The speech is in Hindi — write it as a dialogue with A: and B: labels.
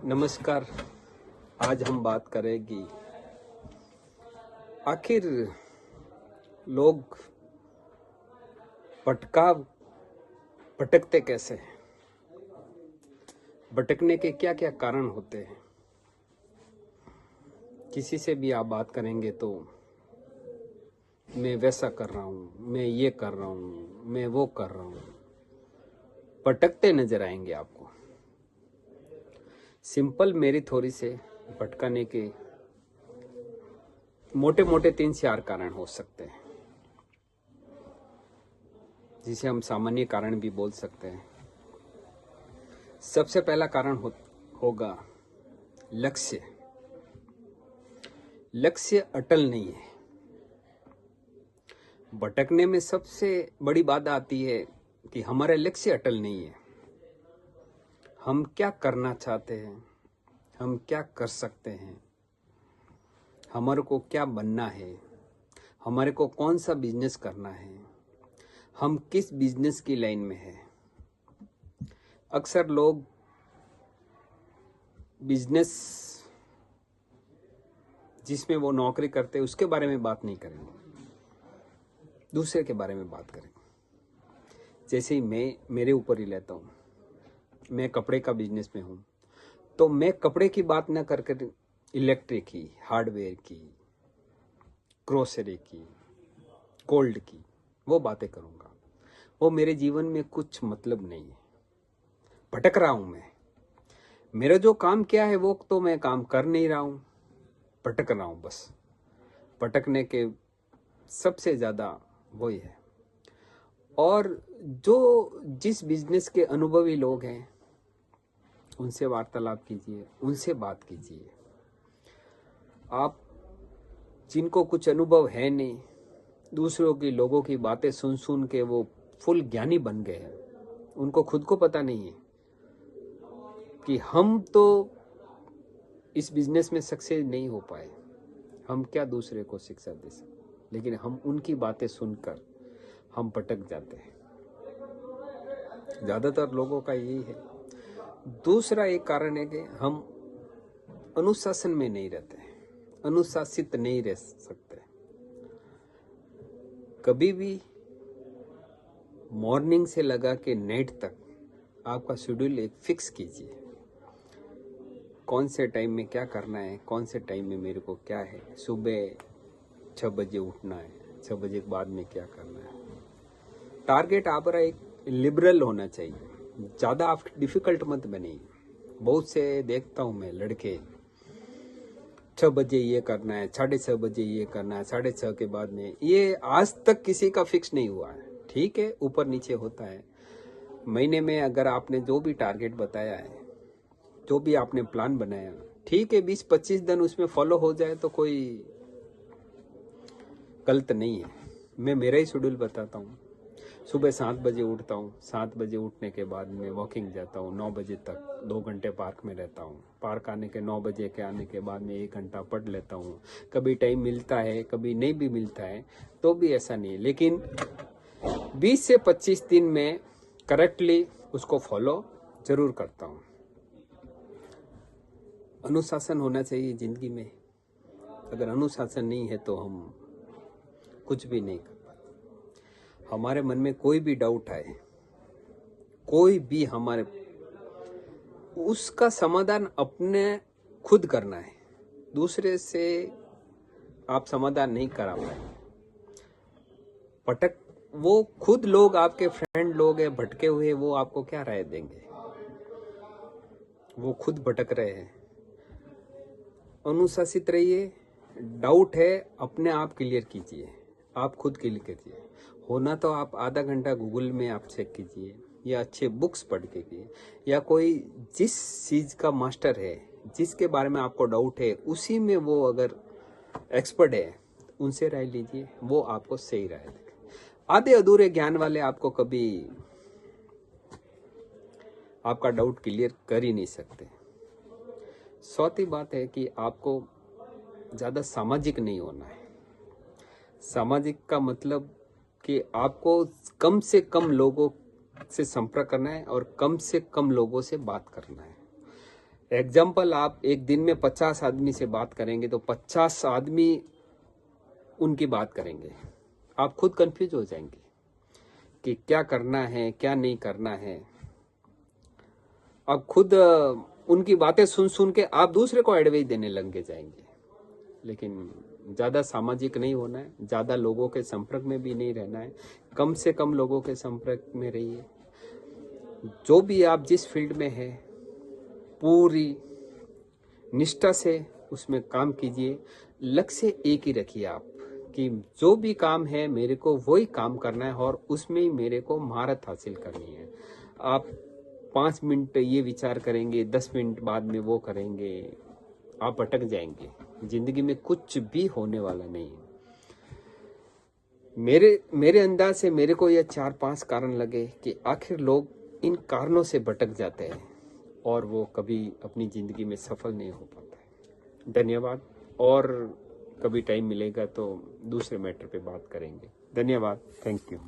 A: नमस्कार। आज हम बात करेंगे आखिर लोग भटकते कैसे हैं, भटकने के क्या क्या कारण होते हैं। किसी से भी आप बात करेंगे तो मैं वैसा कर रहा हूँ, मैं ये कर रहा हूँ, मैं वो कर रहा हूँ, भटकते नजर आएंगे आपको। सिंपल मेरी थोड़ी से भटकाने के मोटे मोटे 3-4 कारण हो सकते हैं, जिसे हम सामान्य कारण भी बोल सकते हैं। सबसे पहला कारण होगा लक्ष्य। लक्ष्य अटल नहीं है। भटकने में सबसे बड़ी बात आती है कि हमारा लक्ष्य अटल नहीं है। हम क्या करना चाहते हैं, हम क्या कर सकते हैं, हमारे को क्या बनना है, हमारे को कौन सा बिजनेस करना है, हम किस बिजनेस की लाइन में हैं। अक्सर लोग बिजनेस जिसमें वो नौकरी करते हैं उसके बारे में बात नहीं करेंगे, दूसरे के बारे में बात करेंगे। जैसे ही मैं मेरे ऊपर ही लेता हूँ, मैं कपड़े का बिजनेस में हूँ, तो मैं कपड़े की बात ना करके इलेक्ट्रिक की, हार्डवेयर की, ग्रोसरी की, गोल्ड की वो बातें करूँगा। वो मेरे जीवन में कुछ मतलब नहीं है। भटक रहा हूँ मैं। मेरा जो काम क्या है वो तो मैं काम कर नहीं रहा हूँ, भटक रहा हूँ बस। भटकने के सबसे ज़्यादा वही है। और जिस बिजनेस के अनुभवी लोग हैं उनसे वार्तालाप कीजिए, उनसे बात कीजिए। आप जिनको कुछ अनुभव है नहीं, दूसरों की लोगों की बातें सुन सुन के वो फुल ज्ञानी बन गए हैं, उनको खुद को पता नहीं है कि हम तो इस बिजनेस में सक्सेस नहीं हो पाए, हम क्या दूसरे को शिक्षा दे सकते। लेकिन हम उनकी बातें सुनकर हम भटक जाते हैं। ज़्यादातर लोगों का यही है। दूसरा एक कारण है कि हम अनुशासन में नहीं रहते, अनुशासित नहीं रह सकते। कभी भी मॉर्निंग से लगा के नाइट तक आपका शेड्यूल एक फिक्स कीजिए। कौन से टाइम में क्या करना है, कौन से टाइम में मेरे को क्या है। सुबह 6 बजे उठना है, 6 बजे के बाद में क्या करना है। टारगेट आपका एक लिबरल होना चाहिए, ज़्यादा आप डिफिकल्ट मत बनिए। बहुत से देखता हूँ मैं लड़के 6 बजे ये करना है, 6:30 बजे ये करना है, 6:30 के बाद में, ये आज तक किसी का फिक्स नहीं हुआ है। ठीक है, ऊपर नीचे होता है। महीने में अगर आपने जो भी टारगेट बताया है, जो भी आपने प्लान बनाया, ठीक है, 20-25 दिन उसमें फॉलो हो जाए तो कोई गलत नहीं है। मैं मेरा ही शेड्यूल बताता हूँ। सुबह 7 बजे उठता हूँ, 7 बजे उठने के बाद मैं वॉकिंग जाता हूँ, 9 बजे तक 2 घंटे पार्क में रहता हूँ। पार्क आने के 9 बजे के आने के बाद में 1 घंटा पढ़ लेता हूँ। कभी टाइम मिलता है, कभी नहीं भी मिलता है, तो भी ऐसा नहीं है। लेकिन 20 से 25 दिन में करेक्टली उसको फॉलो जरूर करता हूँ। अनुशासन होना चाहिए जिंदगी में। अगर अनुशासन नहीं है तो हम कुछ भी नहीं कर पाते। हमारे मन में कोई भी डाउट आए, कोई भी हमारे, उसका समाधान अपने खुद करना है। दूसरे से आप समाधान नहीं करा पाए। वो खुद लोग, आपके फ्रेंड लोग हैं भटके हुए, वो आपको क्या राय देंगे। वो खुद भटक रहे हैं। अनुशासित रहिए। डाउट है अपने आप क्लियर कीजिए, आप खुद क्लियर कीजिए। होना तो आप आधा घंटा गूगल में आप चेक कीजिए, या अच्छे बुक्स पढ़ के कीजिए, या कोई जिस चीज़ का मास्टर है, जिसके बारे में आपको डाउट है, उसी में वो अगर एक्सपर्ट है, उनसे राय लीजिए, वो आपको सही राय देंगे। आधे अधूरे ज्ञान वाले आपको कभी आपका डाउट क्लियर कर ही नहीं सकते। चौथी बात है कि आपको ज़्यादा सामाजिक नहीं होना है। सामाजिक का मतलब कि आपको कम से कम लोगों से संपर्क करना है और कम से कम लोगों से बात करना है। एग्जाम्पल, आप एक दिन में 50 आदमी से बात करेंगे तो 50 आदमी उनकी बात करेंगे, आप खुद कंफ्यूज हो जाएंगे कि क्या करना है क्या नहीं करना है। आप खुद उनकी बातें सुन सुन के आप दूसरे को एडवाइस देने लग जाएंगे। लेकिन ज़्यादा सामाजिक नहीं होना है, ज़्यादा लोगों के संपर्क में भी नहीं रहना है, कम से कम लोगों के संपर्क में रहिए। जो भी आप जिस फील्ड में है पूरी निष्ठा से उसमें काम कीजिए। लक्ष्य एक ही रखिए आप कि जो भी काम है मेरे को वही काम करना है और उसमें ही मेरे को महारत हासिल करनी है। आप 5 मिनट ये विचार करेंगे, 10 मिनट बाद में वो करेंगे, आप अटक जाएंगे। जिंदगी में कुछ भी होने वाला नहीं है। मेरे अंदाज से मेरे को ये 4-5 कारण लगे कि आखिर लोग इन कारणों से भटक जाते हैं और वो कभी अपनी जिंदगी में सफल नहीं हो पाता है। धन्यवाद। और कभी टाइम मिलेगा तो दूसरे मैटर पे बात करेंगे। धन्यवाद। Thank you.